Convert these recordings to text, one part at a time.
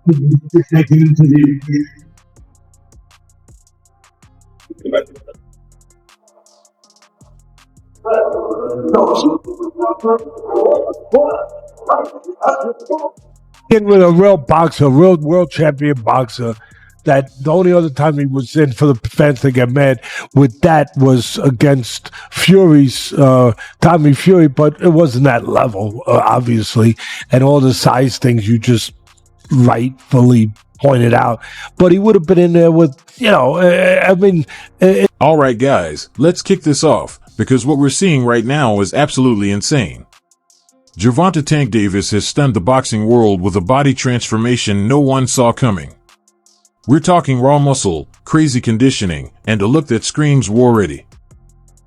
In with a real boxer, a real world champion boxer, that the only other time he was in for the fans to get mad with that was against Fury's Tommy Fury, but it wasn't that level, obviously, and all the size things you just rightfully pointed out. But he would have been in there with, All right, guys, let's kick this off, because what we're seeing right now is absolutely insane. Gervonta Tank Davis has stunned the boxing world with a body transformation no one saw coming. We're talking raw muscle, crazy conditioning, and a look that screams war ready.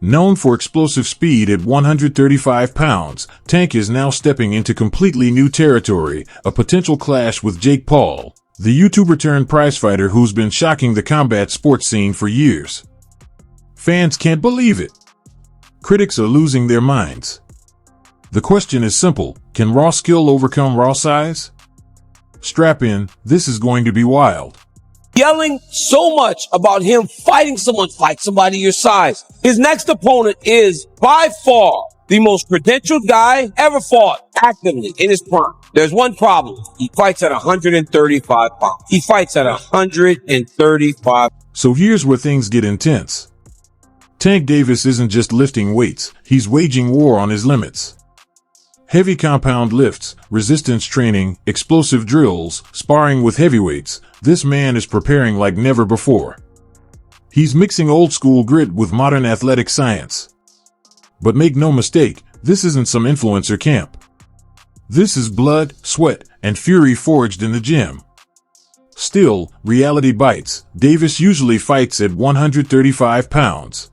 Known for explosive speed at 135 pounds, Tank is now stepping into completely new territory, a potential clash with Jake Paul, the YouTuber-turned prizefighter who's been shocking the combat sports scene for years. Fans can't believe it. Critics are losing their minds. The question is simple: can raw skill overcome raw size? Strap in, this is going to be wild. Yelling so much about him fighting someone like somebody your size. His next opponent is by far the most credentialed guy ever fought actively in his prime. There's one problem. He fights at 135 pounds. He fights at 135. So here's where things get intense. Tank Davis isn't just lifting weights, he's waging war on his limits. Heavy compound lifts, resistance training, explosive drills, sparring with heavyweights. This man is preparing like never before. He's mixing old school grit with modern athletic science. But make no mistake, this isn't some influencer camp. This is blood, sweat, and fury forged in the gym. Still, reality bites. Davis usually fights at 135 pounds.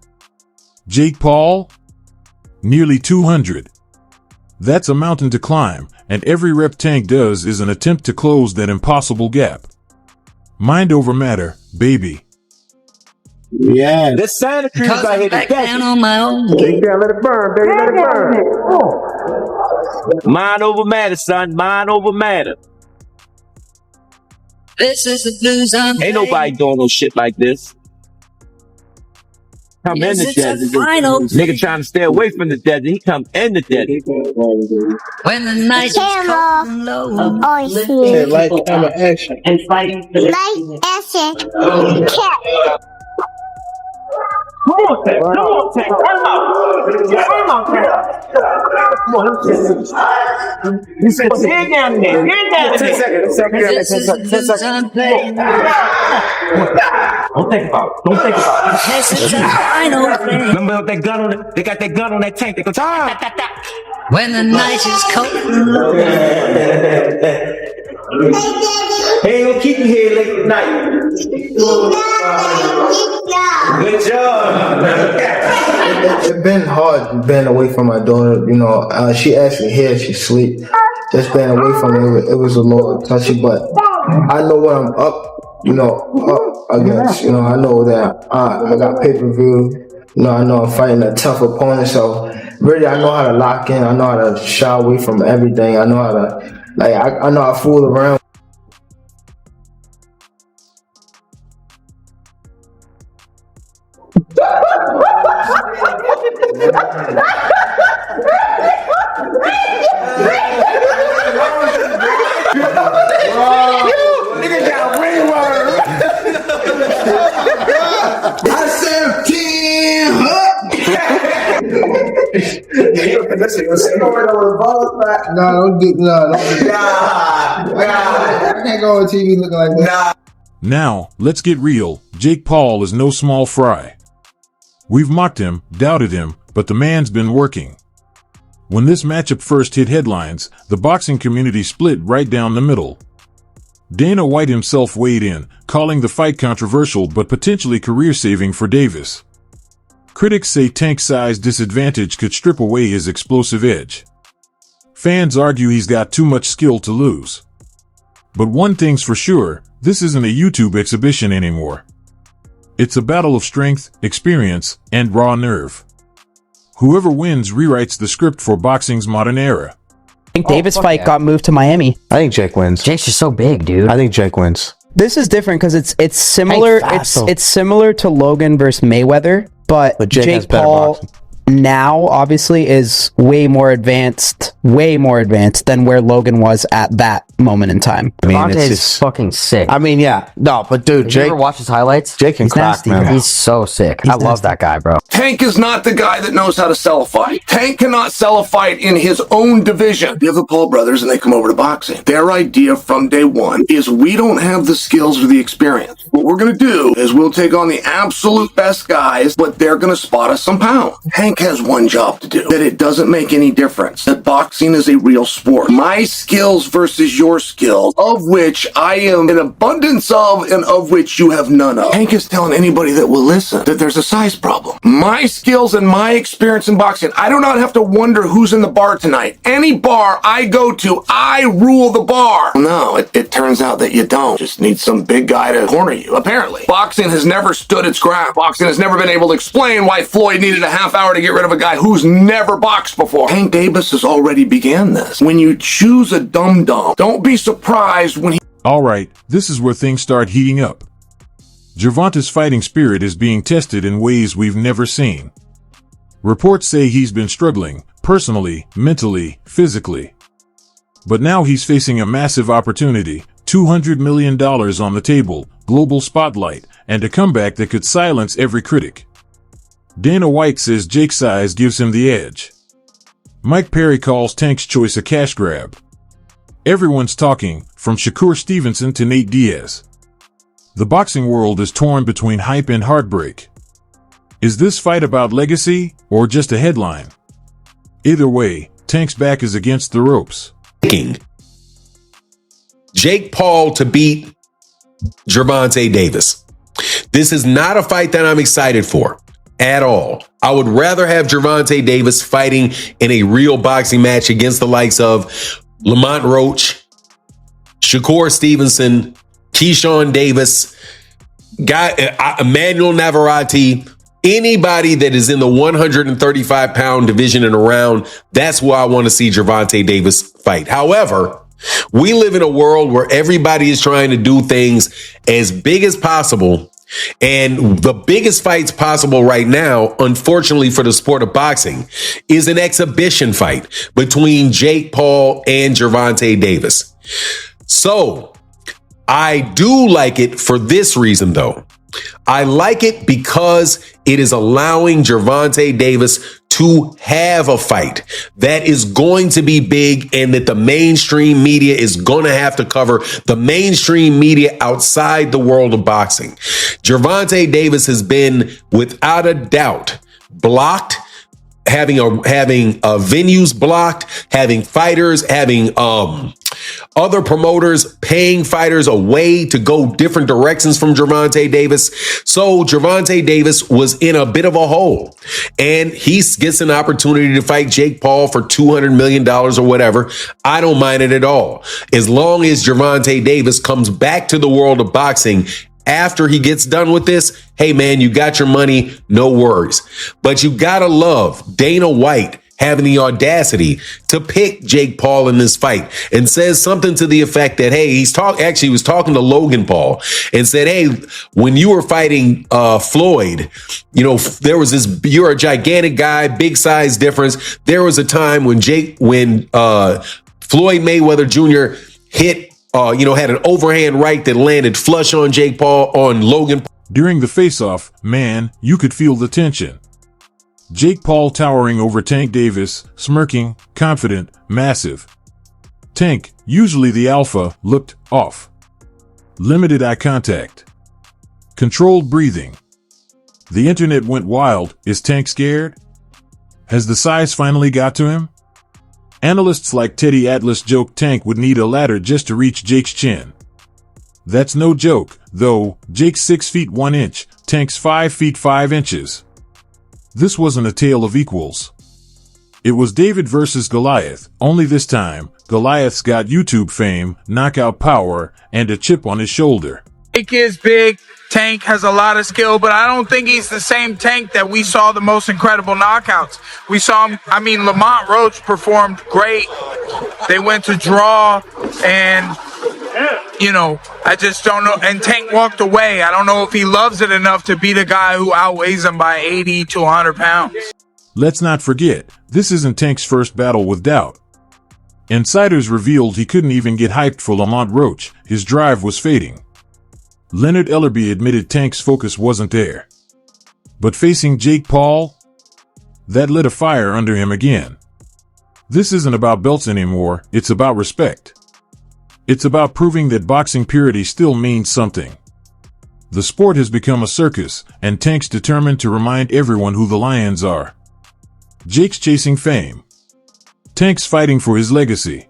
Jake Paul? Nearly 200. That's a mountain to climb, and every rep Tank does is an attempt to close that impossible gap. Mind over matter, baby. Yeah. This Santa Cruz I hit the Down on my own. Let it burn, baby. Let it burn. Mind over matter, son. Mind over matter. This is the blues I'm Ain't nobody doing no shit like this. Come Yes, in the it's a desert. final Nigga trying to stay away from the desert. He come in the desert. when the night is cold and low. Oh, Say like, camera, action. Like action. Cat. Come on, Tank. Come on, Tank. Come on, Tank. Come on, you said, get down there. Get down there. 10 seconds. This is the blues I'm playing. Don't think about it. Don't think about it. This is the final thing. Remember that gun on it? They got that gun on that tank. They go, ta. When the night is cold and low. He ain't gonna keep you here late at night. Good job. It's been hard being away from my daughter. She actually here, she sleep. Just being away from her, it was a little touchy, but I know what I'm up against. I know that I got pay-per-view. I know I'm fighting a tough opponent, so really I know how to lock in. I know how to shy away from everything. I know how to, I know how to fool around. I said 10. I can't go on TV looking like that. Now, let's get real. Jake Paul is no small fry. We've mocked him, doubted him, but the man's been working. When this matchup first hit headlines, the boxing community split right down the middle. Dana White himself weighed in, calling the fight controversial but potentially career-saving for Davis. Critics say Tank's size disadvantage could strip away his explosive edge. Fans argue he's got too much skill to lose. But one thing's for sure, this isn't a YouTube exhibition anymore. It's a battle of strength, experience, and raw nerve. Whoever wins rewrites the script for boxing's modern era. think Davis fight got moved to Miami. I think Jake wins. Jake's just so big, dude. I think Jake wins. This is different because it's similar. It's similar to Logan versus Mayweather, but Jake Paul now obviously is way more advanced than where Logan was at that moment in time. I mean, it's just fucking sick. I mean, yeah, no, but dude, Did Jake, you ever watch his highlights? Jake can crack, nasty, man. bro. He's so sick. I love that guy, bro. Tank is not the guy that knows how to sell a fight. Tank cannot sell a fight in his own division. You have the Paul brothers and they come over to boxing. Their idea from day one is we don't have the skills or the experience. What we're going to do is we'll take on the absolute best guys, but they're going to spot us some pounds. Tank has one job to do, that it doesn't make any difference, that boxing is a real sport. My skills versus your skills, of which I am an abundance of and of which you have none of. Tank is telling anybody that will listen that there's a size problem. My skills and my experience in boxing, I do not have to wonder who's in the bar tonight. Any bar I go to, I rule the bar. No, it turns out that you don't. Just need some big guy to corner you, apparently. Boxing has never stood its ground. Boxing has never been able to explain why Floyd needed a half hour to get rid of a guy who's never boxed before. Tank Davis has already began this. When you choose a dum-dum, don't be surprised when he... All right, this is where things start heating up. Gervonta's fighting spirit is being tested in ways we've never seen. Reports say he's been struggling, personally, mentally, physically. But now he's facing a massive opportunity, $200 million on the table, global spotlight, and a comeback that could silence every critic. Dana White says Jake's size gives him the edge. Mike Perry calls Tank's choice a cash grab. Everyone's talking, from Shakur Stevenson to Nate Diaz. The boxing world is torn between hype and heartbreak. Is this fight about legacy, or just a headline? Either way, Tank's back is against the ropes. Jake Paul to beat Gervonta Davis. This is not a fight that I'm excited for at all. I would rather have Gervonta Davis fighting in a real boxing match against the likes of Lamont Roach, Shakur Stevenson, Keyshawn Davis, Emmanuel Navarrete, anybody that is in the 135-pound division and around. That's where I want to see Gervonta Davis fight. However, we live in a world where everybody is trying to do things as big as possible. And the biggest fights possible right now, unfortunately for the sport of boxing, is an exhibition fight between Jake Paul and Gervonta Davis. So I do like it for this reason, though. I like it because it is allowing Gervonta Davis to have a fight that is going to be big and that the mainstream media is going to have to cover, the mainstream media outside the world of boxing. Gervonta Davis has been, without a doubt, blocked, having venues blocked, having fighters, having other promoters paying fighters away to go different directions from Gervonta Davis. So Gervonta Davis was in a bit of a hole, and he gets an opportunity to fight Jake Paul for $200 million or whatever. I don't mind it at all. As long as Gervonta Davis comes back to the world of boxing after he gets done with this, hey man, you got your money, no worries. But you gotta love Dana White having the audacity to pick Jake Paul in this fight, and says something to the effect that, hey, he was talking to Logan Paul and said, hey, when you were fighting Floyd, you know, there was this, you're a gigantic guy, big size difference. There was a time when Floyd Mayweather Jr. hit, had an overhand right that landed flush on Jake Paul, on Logan. During the face-off, man, you could feel the tension. Jake Paul towering over Tank Davis, smirking, confident, massive. Tank, usually the alpha, looked off. Limited eye contact. Controlled breathing. The internet went wild. Is Tank scared? Has the size finally got to him? Analysts like Teddy Atlas joked Tank would need a ladder just to reach Jake's chin. That's no joke, though. Jake's 6 feet 1 inch, Tank's 5 feet 5 inches. This wasn't a tale of equals. It was David versus Goliath, only this time, Goliath's got YouTube fame, knockout power, and a chip on his shoulder. Tank is big. Tank has a lot of skill, but I don't think he's the same Tank that we saw the most incredible knockouts. We saw him, I mean, Lamont Roach performed great. They went to draw, and, you know, I just don't know. And Tank walked away. I don't know if he loves it enough to beat a guy who outweighs him by 80 to 100 pounds. Let's not forget, this isn't Tank's first battle with doubt. Insiders revealed he couldn't even get hyped for Lamont Roach. His drive was fading. Leonard Ellerby admitted Tank's focus wasn't there. But facing Jake Paul, that lit a fire under him again. This isn't about belts anymore, it's about respect. It's about proving that boxing purity still means something. The sport has become a circus, and Tank's determined to remind everyone who the lions are. Jake's chasing fame. Tank's fighting for his legacy.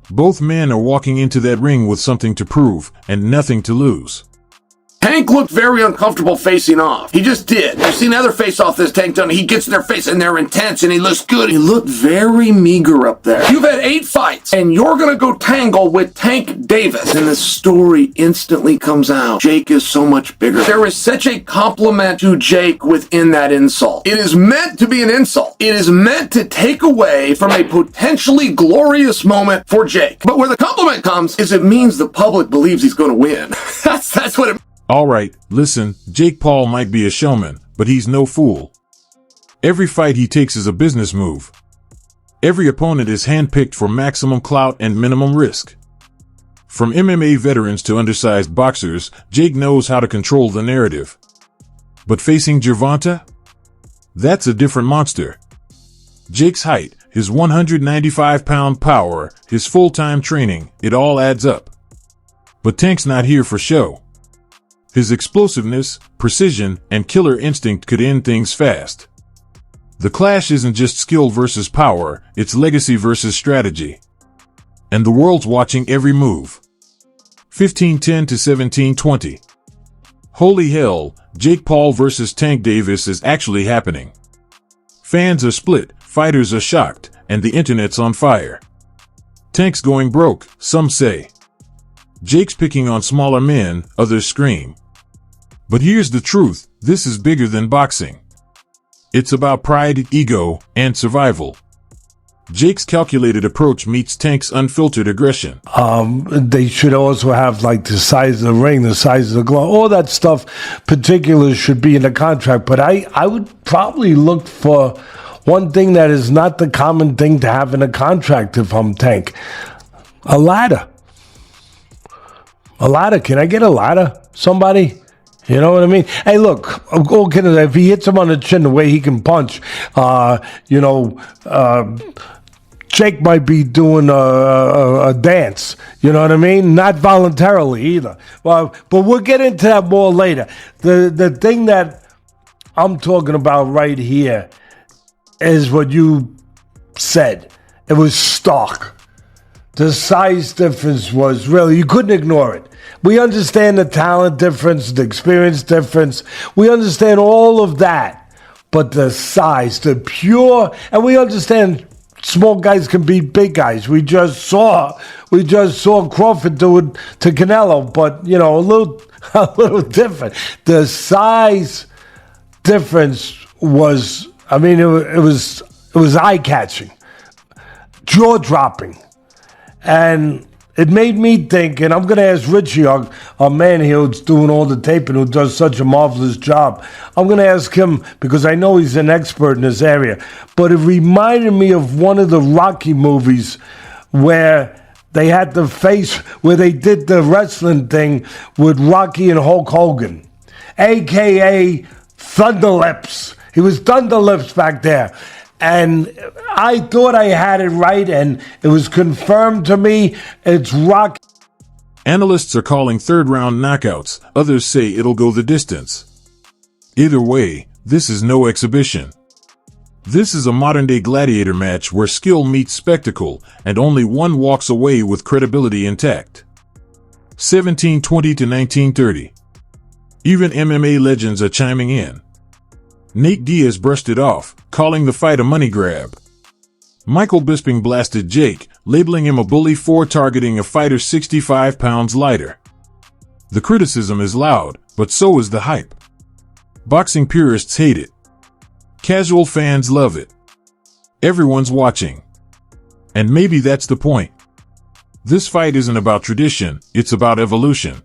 Both men are walking into that ring with something to prove and nothing to lose. Tank looked very uncomfortable facing off. He just did. I've seen other face-off this Tank done. He gets in their face and they're intense and he looks good. He looked very meager up there. You've had 8 fights and you're going to go tangle with Tank Davis. And the story instantly comes out. Jake is so much bigger. There is such a compliment to Jake within that insult. It is meant to be an insult. It is meant to take away from a potentially glorious moment for Jake. But where the compliment comes is it means the public believes he's going to win. That's what it Alright, listen, Jake Paul might be a showman, but he's no fool. Every fight he takes is a business move. Every opponent is handpicked for maximum clout and minimum risk. From MMA veterans to undersized boxers, Jake knows how to control the narrative. But facing Gervonta? That's a different monster. Jake's height, his 195-pound power, his full-time training, it all adds up. But Tank's not here for show. His explosiveness, precision, and killer instinct could end things fast. The clash isn't just skill versus power, it's legacy versus strategy. And the world's watching every move. 15-10 to 17-20. Holy hell, Jake Paul versus Tank Davis is actually happening. Fans are split, fighters are shocked, and the internet's on fire. Tank's going broke, some say. Jake's picking on smaller men, others scream. But here's the truth, this is bigger than boxing. It's about pride, ego, and survival. Jake's calculated approach meets Tank's unfiltered aggression. They should also have like the size of the ring, the size of the glove, all that stuff. Particulars should be in the contract. But I would probably look for one thing that is not the common thing to have in a contract if I'm Tank. A ladder. A ladder. Can I get a ladder? Somebody? You know what I mean? Hey, look, if he hits him on the chin the way he can punch, Jake might be doing a dance. You know what I mean? Not voluntarily either. Well, but we'll get into that more later. The thing that I'm talking about right here is what you said. It was stark. The size difference was really, you couldn't ignore it. We understand the talent difference, the experience difference. We understand all of that. But the size, the pure, and we understand small guys can beat big guys. We just saw Crawford do it to Canelo, but you know, a little different. The size difference was, I mean, it was eye-catching, jaw-dropping. And it made me think, and I'm going to ask Richie, our man here who's doing all the taping, who does such a marvelous job. I'm going to ask him, because I know he's an expert in this area. But it reminded me of one of the Rocky movies where they had the face, where they did the wrestling thing with Rocky and Hulk Hogan, a.k.a. Thunderlips. He was Thunderlips back there. And I thought I had it right, and it was confirmed to me. It's Rocky. Analysts are calling third-round knockouts. Others say it'll go the distance. Either way, this is no exhibition. This is a modern-day gladiator match where skill meets spectacle, and only one walks away with credibility intact. 17-20 to 19-30. Even MMA legends are chiming in. Nate Diaz brushed it off, calling the fight a money grab. Michael Bisping blasted Jake, labeling him a bully for targeting a fighter 65 pounds lighter. The criticism is loud, but so is the hype. Boxing purists hate it. Casual fans love it. Everyone's watching. And maybe that's the point. This fight isn't about tradition, it's about evolution.